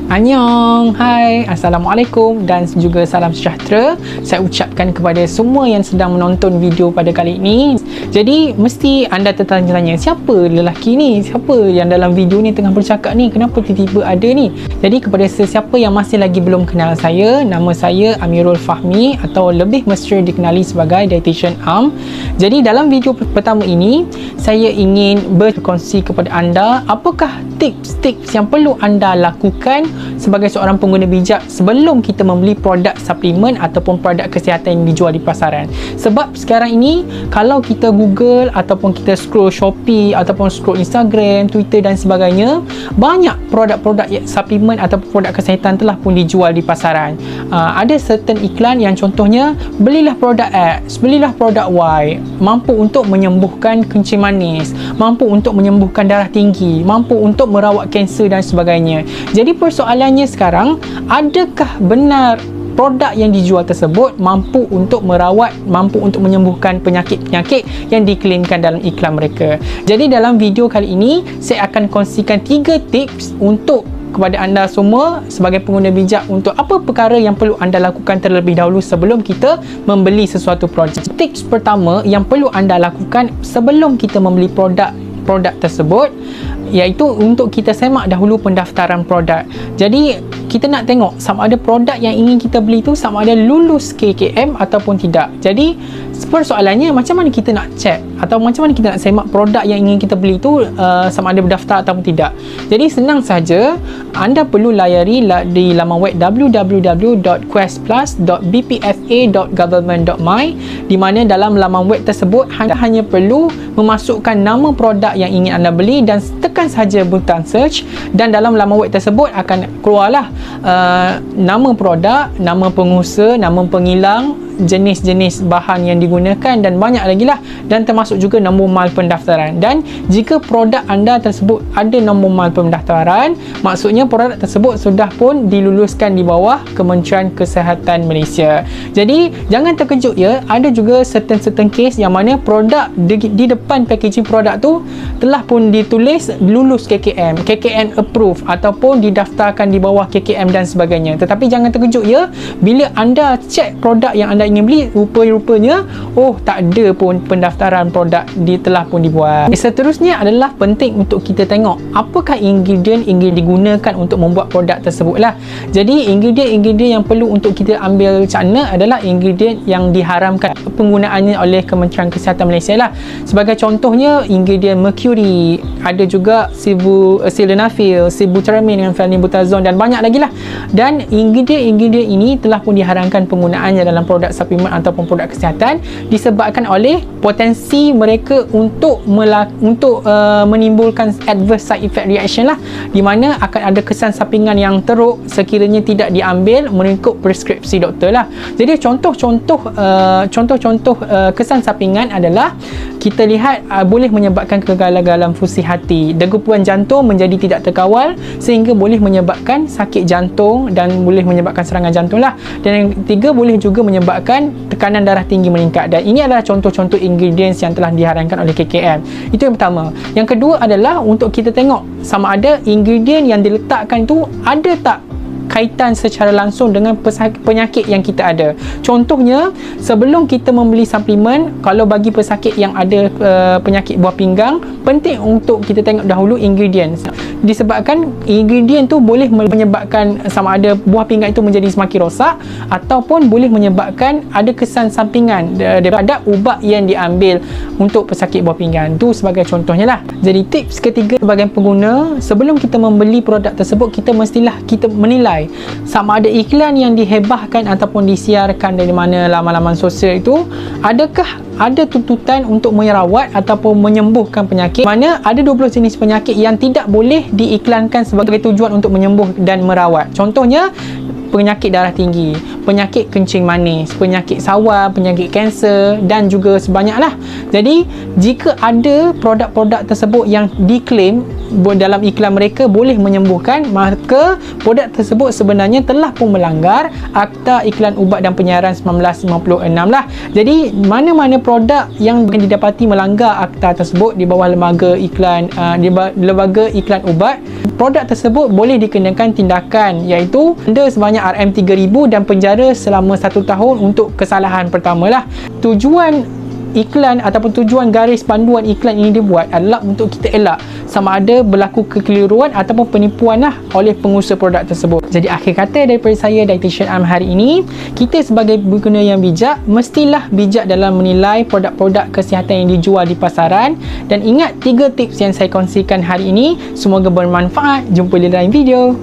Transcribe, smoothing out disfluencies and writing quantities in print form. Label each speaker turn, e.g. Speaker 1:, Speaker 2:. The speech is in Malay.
Speaker 1: Annyeong, hai, Assalamualaikum dan juga salam sejahtera saya ucapkan kepada semua yang sedang menonton video pada kali ini. Jadi mesti anda tertanya-tanya, siapa lelaki ni? Siapa yang dalam video ni tengah bercakap ni? Kenapa tiba-tiba ada ni? Jadi kepada sesiapa yang masih lagi belum kenal saya, nama saya Amirul Fahmi atau lebih mesra dikenali sebagai Dietitian Am. Jadi dalam video pertama ini saya ingin berkongsi kepada anda apakah tips-tips yang perlu anda lakukan sebagai seorang pengguna bijak sebelum kita membeli produk suplemen ataupun produk kesihatan yang dijual di pasaran. Sebab sekarang ini kalau kita Google ataupun kita scroll Shopee ataupun scroll Instagram, Twitter dan sebagainya, banyak produk-produk suplemen ataupun produk kesihatan telah pun dijual di pasaran. Ada certain iklan yang contohnya belilah produk X, belilah produk Y, mampu untuk menyembuhkan kencing manis, mampu untuk menyembuhkan darah tinggi, mampu untuk merawat kanser dan sebagainya. Jadi persoalannya sekarang, adakah benar produk yang dijual tersebut mampu untuk merawat, mampu untuk menyembuhkan penyakit-penyakit yang diklaimkan dalam iklan mereka? Jadi dalam video kali ini saya akan kongsikan 3 tips untuk kepada anda semua sebagai pengguna bijak untuk apa perkara yang perlu anda lakukan terlebih dahulu sebelum kita membeli sesuatu produk. Tips pertama yang perlu anda lakukan sebelum kita membeli produk tersebut iaitu untuk kita semak dahulu pendaftaran produk. Jadi kita nak tengok sama ada produk yang ingin kita beli tu sama ada lulus KKM ataupun tidak. Jadi persoalannya macam mana kita nak check atau macam mana kita nak semak produk yang ingin kita beli tu sama ada berdaftar ataupun tidak. Jadi senang saja, anda perlu layari di laman web www.questplus.bpfa.government.my di mana dalam laman web tersebut anda hanya perlu memasukkan nama produk yang ingin anda beli dan tekan saja butang search dan dalam laman web tersebut akan keluarlah nama produk, nama pengusaha, nama pengilang, jenis-jenis bahan yang digunakan dan banyak lagi lah, dan termasuk juga nombor mal pendaftaran. Dan jika produk anda tersebut ada nombor mal pendaftaran, maksudnya produk tersebut sudah pun diluluskan di bawah Kementerian Kesihatan Malaysia. Jadi jangan terkejut ya, ada juga certain case yang mana produk di depan packaging produk tu telah pun ditulis lulus KKM, KKM approve ataupun didaftarkan di bawah KKM dan sebagainya. Tetapi jangan terkejut ya, bila anda cek produk yang anda ingin beli, rupanya tak ada pun pendaftaran produk telah pun dibuat. Seterusnya adalah penting untuk kita tengok apakah ingredient digunakan untuk membuat produk tersebut lah. Jadi ingredient yang perlu untuk kita ambil cakna adalah ingredient yang diharamkan penggunaannya oleh Kementerian Kesihatan Malaysia lah. Sebagai contohnya ingredient mercury, ada juga sildenafil, sibutramine dengan phenylbutazone dan banyak lagi lah. Dan ingredient ini telah pun diharamkan penggunaannya dalam produk suplemen ataupun produk kesihatan disebabkan oleh potensi mereka untuk menimbulkan adverse side effect reaction lah, di mana akan ada kesan sampingan yang teruk sekiranya tidak diambil mengikut preskripsi doktor lah. Jadi contoh-contoh kesan sampingan adalah kita lihat boleh menyebabkan kegagalan fungsi hati, degupan jantung menjadi tidak terkawal sehingga boleh menyebabkan sakit jantung dan boleh menyebabkan serangan jantung lah. Dan yang ketiga boleh juga menyebabkan tekanan darah tinggi meningkat, dan ini adalah contoh-contoh ingredients yang telah diharamkan oleh KKM. Itu yang pertama. Yang kedua adalah untuk kita tengok sama ada ingredient yang diletakkan tu ada tak kaitan secara langsung dengan penyakit yang kita ada. Contohnya, sebelum kita membeli suplemen, kalau bagi pesakit yang ada penyakit buah pinggang, penting untuk kita tengok dahulu ingredients. Disebabkan ingredient tu boleh menyebabkan sama ada buah pinggang itu menjadi semakin rosak ataupun boleh menyebabkan ada kesan sampingan daripada ubat yang diambil untuk pesakit buah pinggang. Itu sebagai contohnya lah. Jadi tips ketiga sebagai pengguna, sebelum kita membeli produk tersebut, kita mestilah kita menilai sama ada iklan yang dihebahkan ataupun disiarkan dari mana laman-laman sosial itu, adakah ada tuntutan untuk merawat ataupun menyembuhkan penyakit. Mana ada 12 jenis penyakit yang tidak boleh diiklankan sebagai tujuan untuk menyembuh dan merawat. Contohnya penyakit darah tinggi, penyakit kencing manis, penyakit sawar, penyakit kanser dan juga sebanyaklah. Jadi jika ada produk-produk tersebut yang diklaim dalam iklan mereka boleh menyembuhkan, maka produk tersebut sebenarnya telah pun melanggar Akta Iklan Ubat dan Penyiaran 1956 lah. Jadi mana-mana produk yang didapati melanggar akta tersebut di bawah lembaga iklan lembaga iklan ubat, produk tersebut boleh dikenakan tindakan iaitu denda sebanyak RM3,000 dan penjara selama 1 tahun untuk kesalahan pertama lah. Tujuan iklan ataupun tujuan garis panduan iklan ini dibuat adalah untuk kita elak sama ada berlaku kekeliruan ataupun penipuan lah oleh pengusaha produk tersebut. Jadi akhir kata daripada saya, Dietitian Am, hari ini, kita sebagai pengguna yang bijak mestilah bijak dalam menilai produk-produk kesihatan yang dijual di pasaran. Dan ingat 3 tips yang saya kongsikan hari ini, semoga bermanfaat. Jumpa di lain video.